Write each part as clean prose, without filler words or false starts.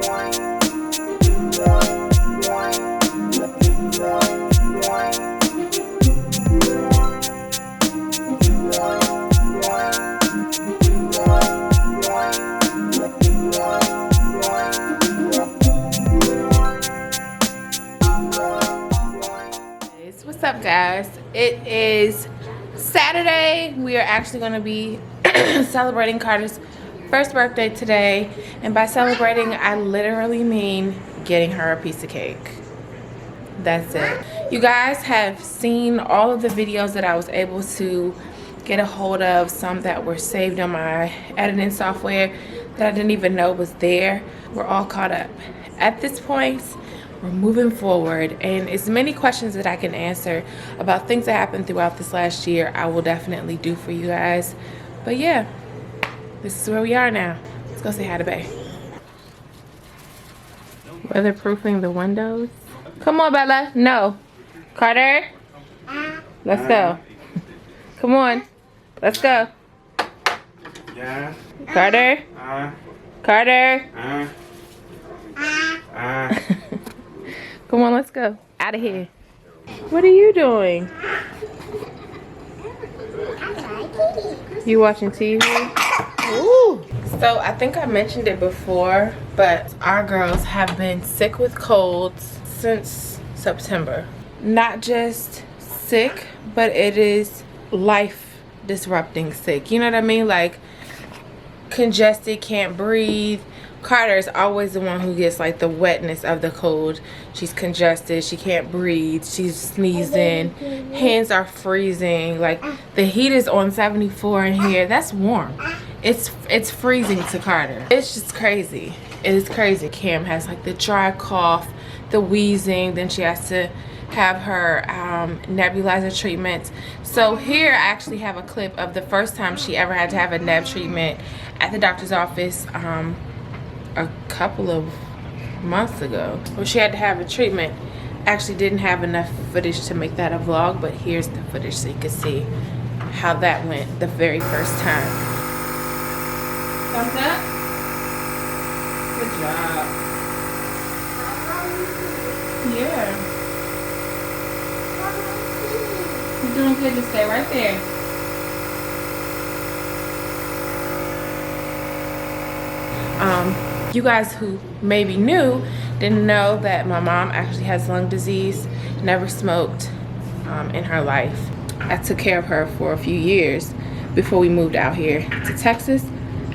What's up, guys? It is Saturday. We are actually going to be celebrating Carter's first birthday today, and by celebrating I literally mean getting her a piece of cake. That's it. You guys have seen all of the videos that I was able to get a hold of, some that were saved on my editing software that I didn't even know was there. We're all caught up. At this point, we're moving forward, and as many questions that I can answer about things that happened throughout this last year, I will definitely do for you guys. But yeah, this is where we are now. Let's go say hi to Bae. Weatherproofing the windows. Come on, Bella. No. Carter. Let's go. Come on. Let's go. Yeah. Carter. Carter. Come on, let's go. Out of here. What are you doing? You watching TV? Ooh. So I think I mentioned it before, but our girls have been sick with colds since September. Not just sick, but it is life disrupting sick. You know what I mean? Like congested, can't breathe. Carter is always the one who gets like the wetness of the cold. She's congested, she can't breathe, she's sneezing, hands are freezing. Like the heat is on 74 in here. That's warm. It's freezing to Carter. It's just crazy. It is crazy. Cam has like the dry cough, the wheezing, then she has to have her nebulizer treatment. So here I actually have a clip of the first time she ever had to have a neb treatment at the doctor's office a couple of months ago, where she had to have a treatment. Actually didn't have enough footage to make that a vlog, but here's the footage so you can see how that went the very first time. Thumbs up? Good job. Yeah. You're doing good. Just stay right there. You guys who maybe knew didn't know that my mom actually has lung disease, never smoked in her life. I took care of her for a few years before we moved out here to Texas,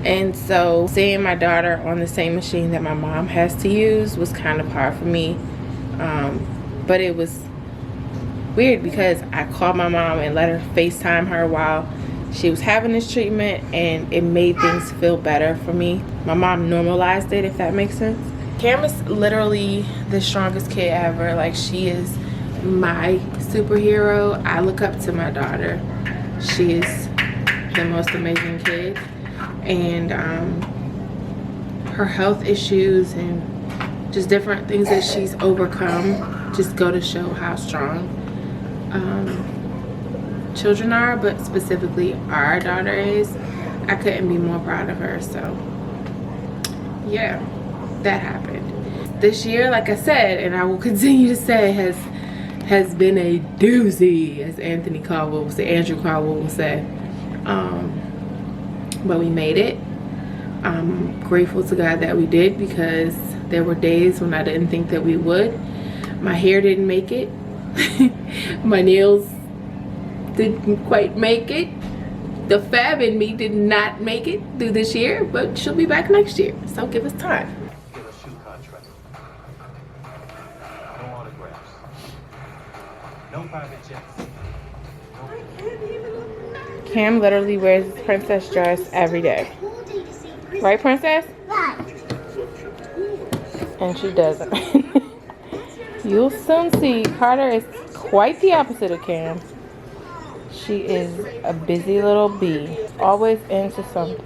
and so seeing my daughter on the same machine that my mom has to use was kind of hard for me, but it was weird because I called my mom and let her FaceTime her while she was having this treatment, and it made things feel better for me. My mom normalized it, if that makes sense. Cam is literally the strongest kid ever. Like, she is my superhero. I look up to my daughter. She is the most amazing kid, and her health issues and just different things that she's overcome just go to show how strong children are, but specifically our daughter is. I couldn't be more proud of her. So yeah, that happened this year. Like I said, and I will continue to say, has been a doozy, as Andrew Caldwell will say. But we made it. I'm grateful to God that we did, because there were days when I didn't think that we would. My hair didn't make it. My nails didn't quite make it. The fab in me did not make it through this year, but she'll be back next year, so give us time. Get a shoe contract. No autographs. No private jets. Cam literally wears his princess dress every day. Right, princess? And she doesn't. You'll soon see. Carter is quite the opposite of Cam. She is a busy little bee, always into something.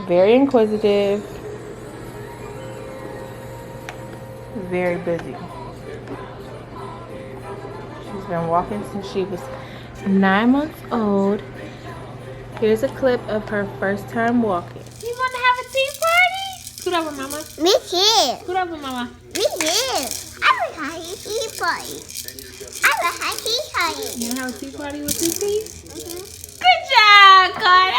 Very inquisitive, very busy. She's been walking since she was 9 months old. Here's a clip of her first time walking. You want to have a tea party? Scoot over, mama. Me too. Scoot over, mama. Me too. I will have a tea party. I will have a tea party. You have a tea party with TT? Good job, Carter.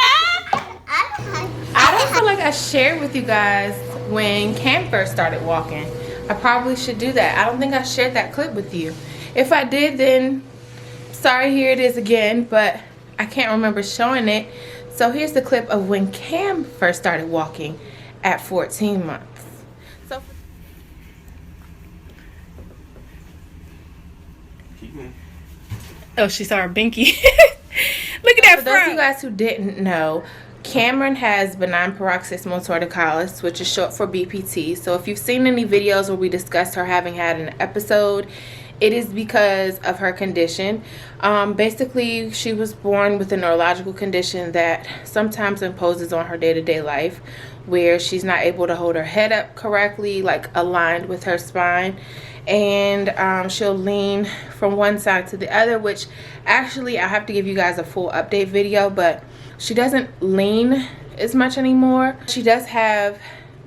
I will have. I don't feel like I shared with you guys when Cam first started walking. I probably should do that. I don't think I shared that clip with you. If I did, then sorry, here it is again, but I can't remember showing it. So here's the clip of when Cam first started walking at 14 months. So Keep moving. oh, she saw her binky. Look at that. For those of you guys who didn't know, Camryn has benign paroxysmal torticollis, which is short for BPT. So if you've seen any videos where we discussed her having had an episode, it is because of her condition. Basically, she was born with a neurological condition that sometimes imposes on her day-to-day life, where she's not able to hold her head up correctly, like aligned with her spine. And she'll lean from one side to the other, which actually I have to give you guys a full update video, but she doesn't lean as much anymore. She does have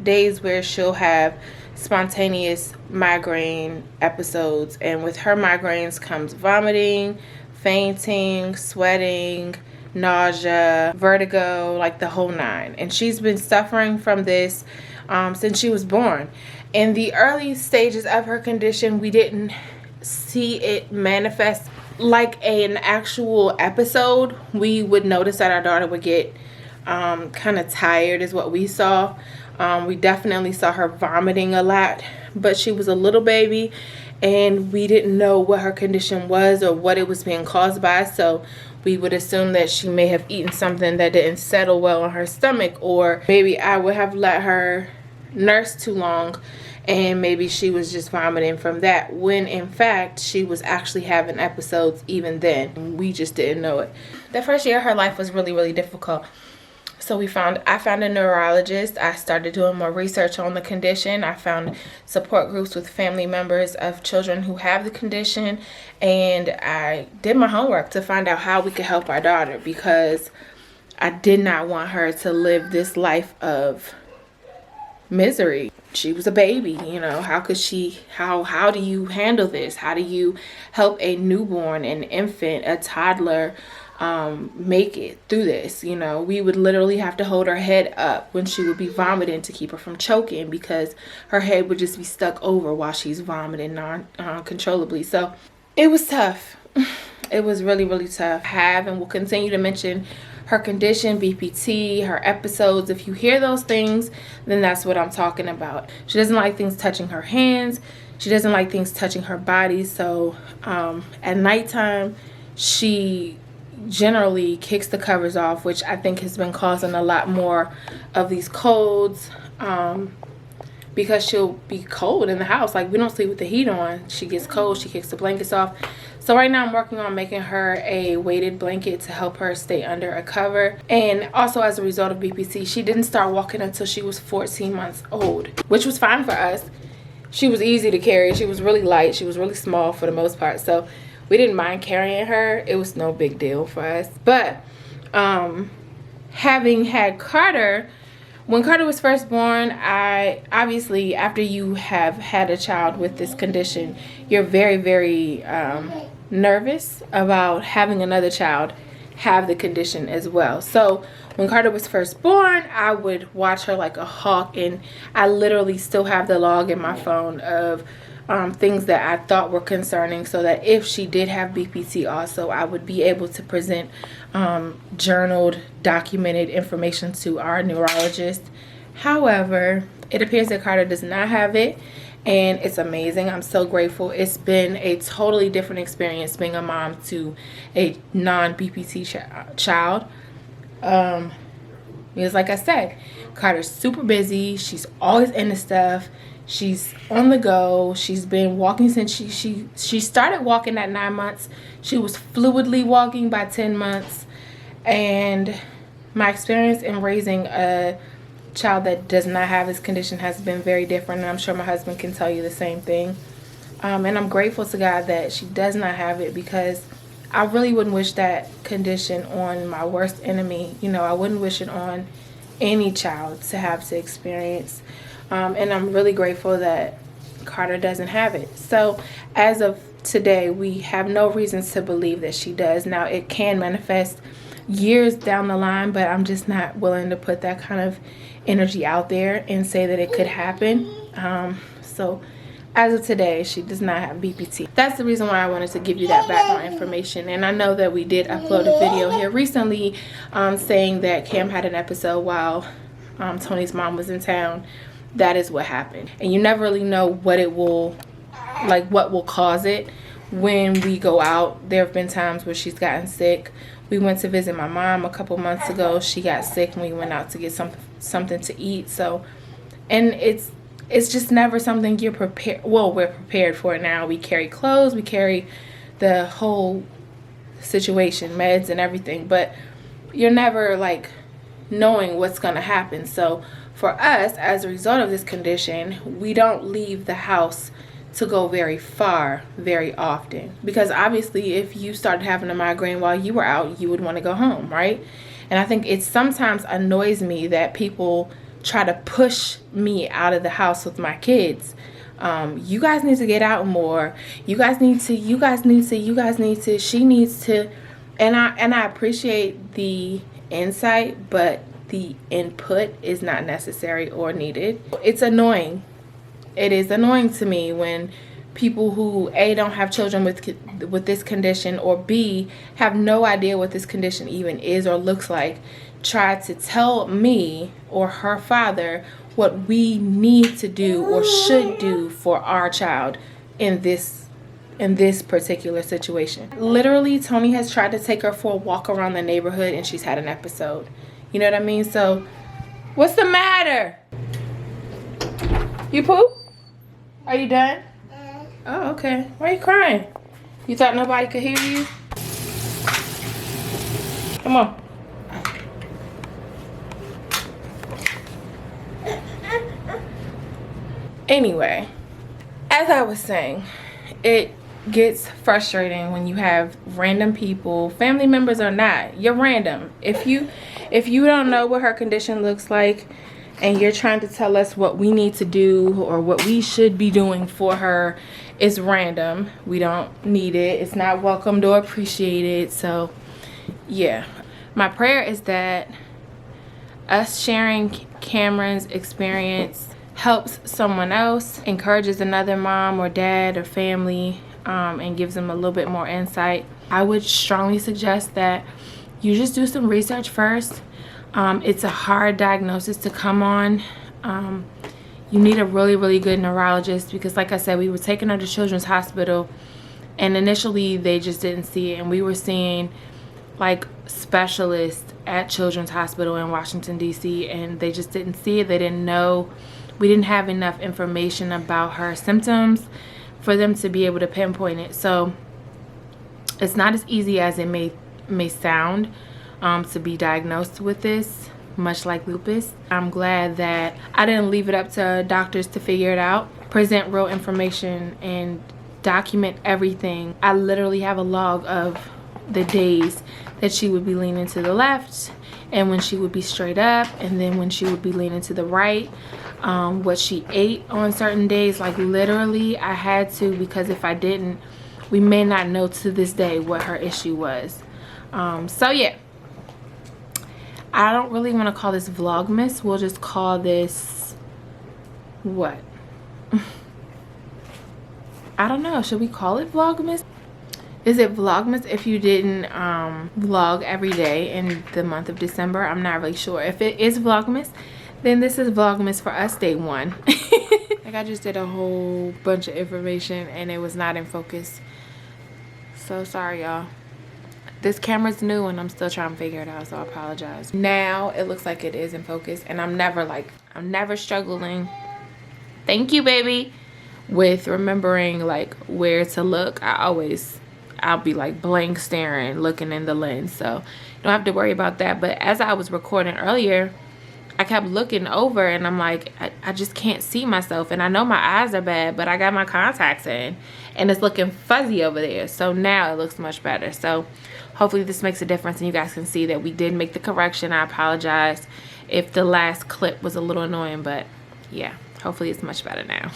days where she'll have spontaneous migraine episodes, and with her migraines comes vomiting, fainting, sweating, nausea, vertigo, like the whole nine. And she's been suffering from this since she was born. In the early stages of her condition, we didn't see it manifest like an actual episode. We would notice that our daughter would get kind of tired is what we saw. We definitely saw her vomiting a lot, but she was a little baby and we didn't know what her condition was or what it was being caused by, so we would assume that she may have eaten something that didn't settle well in her stomach, or maybe I would have let her nurse too long and maybe she was just vomiting from that, when in fact she was actually having episodes even then. We just didn't know it. The first year of her life was really, really difficult. So I found a neurologist. I started doing more research on the condition. I found support groups with family members of children who have the condition, and I did my homework to find out how we could help our daughter, because I did not want her to live this life of misery. She was a baby, you know. How could she, how do you handle this? How do you help a newborn, an infant, a toddler make it through this? You know, we would literally have to hold her head up when she would be vomiting to keep her from choking, because her head would just be stuck over while she's vomiting non-controllably. So it was tough. It was really, really tough. And we'll continue to mention her condition, BPT, her episodes. If you hear those things, then that's what I'm talking about. She doesn't like things touching her hands. She doesn't like things touching her body. So at nighttime, she generally kicks the covers off, which I think has been causing a lot more of these colds, because she'll be cold in the house. Like, we don't sleep with the heat on. She gets cold, she kicks the blankets off. So right now I'm working on making her a weighted blanket to help her stay under a cover. And also, as a result of BPT, she didn't start walking until she was 14 months old, which was fine for us. She was easy to carry. She was really light. She was really small for the most part. So we didn't mind carrying her. It was no big deal for us. But having had Carter, when Carter was first born, obviously, after you have had a child with this condition, you're very, very nervous about having another child have the condition as well. So when Carter was first born, I would watch her like a hawk, and I literally still have the log in my phone of things that I thought were concerning, so that if she did have BPT also, I would be able to present journaled, documented information to our neurologist. However, it appears that Carter does not have it, and it's amazing. I'm so grateful. It's been a totally different experience being a mom to a non-BPT child. Because like I said, Carter's super busy. She's always into stuff. She's on the go. She's been walking since she started walking at 9 months. She was fluidly walking by 10 months. And my experience in raising a child that does not have this condition has been very different, and I'm sure my husband can tell you the same thing. And I'm grateful to God that she does not have it, because I really wouldn't wish that condition on my worst enemy. You know, I wouldn't wish it on any child to have to experience. And I'm really grateful that Carter doesn't have it. So as of today, we have no reasons to believe that she does. Now, it can manifest years down the line, but I'm just not willing to put that kind of energy out there and say that it could happen. So as of today, she does not have BPT. That's the reason why I wanted to give you that background information. And I know that we did upload a video here recently saying that Cam had an episode while Tony's mom was in town. That is what happened. And you never really know what it will, like what will cause it when we go out. There have been times where she's gotten sick. We went to visit my mom a couple months ago. She got sick and we went out to get something to eat. So, and it's just never something you're prepared. Well, we're prepared for it now. We carry clothes, we carry the whole situation, meds and everything, but you're never like knowing what's gonna happen. So for us, as a result of this condition, we don't leave the house to go very far very often, because obviously if you started having a migraine while you were out, you would want to go home, right? And I think it sometimes annoys me that people try to push me out of the house with my kids. You guys need to get out more. You guys need to, she needs to. And I appreciate the insight, but the input is not necessary or needed. It's annoying. It is annoying to me when people who A, don't have children with this condition, or B, have no idea what this condition even is or looks like, try to tell me or her father what we need to do or should do for our child in this particular situation. Literally, Tony has tried to take her for a walk around the neighborhood and she's had an episode. You know what I mean? So, what's the matter? You poop? Are you done? Oh, okay. Why are you crying? You thought nobody could hear you? Come on. Anyway, as I was saying, it gets frustrating when you have random people, family members or not, you're random. If you don't know what her condition looks like and you're trying to tell us what we need to do or what we should be doing for her, it's random. We don't need it. It's not welcomed or appreciated. So yeah, my prayer is that us sharing Camryn's experience helps someone else, encourages another mom or dad or family, and gives them a little bit more insight. I would strongly suggest that you just do some research first. It's a hard diagnosis to come on. You need a really, really good neurologist, because like I said, we were taking her to Children's Hospital and initially they just didn't see it, and we were seeing like specialists at Children's Hospital in Washington, D.C., and they just didn't see it. They didn't know. We didn't have enough information about her symptoms for them to be able to pinpoint it. So it's not as easy as it may sound to be diagnosed with this, much like lupus. I'm glad that I didn't leave it up to doctors to figure it out. Present real information and document everything. I literally have a log of the days that she would be leaning to the left and when she would be straight up, and then when she would be leaning to the right, what she ate on certain days. Like literally I had to, because if I didn't, we may not know to this day what her issue was. So yeah, I don't really want to call this Vlogmas. We'll just call this what? I don't know, should we call it Vlogmas? Is it Vlogmas if you didn't vlog every day in the month of December? I'm not really sure. If it is Vlogmas, then this is Vlogmas for us, day one. Like I just did a whole bunch of information and it was not in focus. So sorry, y'all. This camera's new and I'm still trying to figure it out, so I apologize. Now it looks like it is in focus, and I'm never struggling. Thank you, baby. With remembering like where to look. I'll be like blank staring, looking in the lens, so you don't have to worry about that. But as I was recording earlier, I kept looking over and I'm like, I just can't see myself, and I know my eyes are bad, but I got my contacts in and it's looking fuzzy over there. So now it looks much better. So hopefully this makes a difference and you guys can see that we did make the correction. I apologize if the last clip was a little annoying, but yeah, hopefully it's much better now.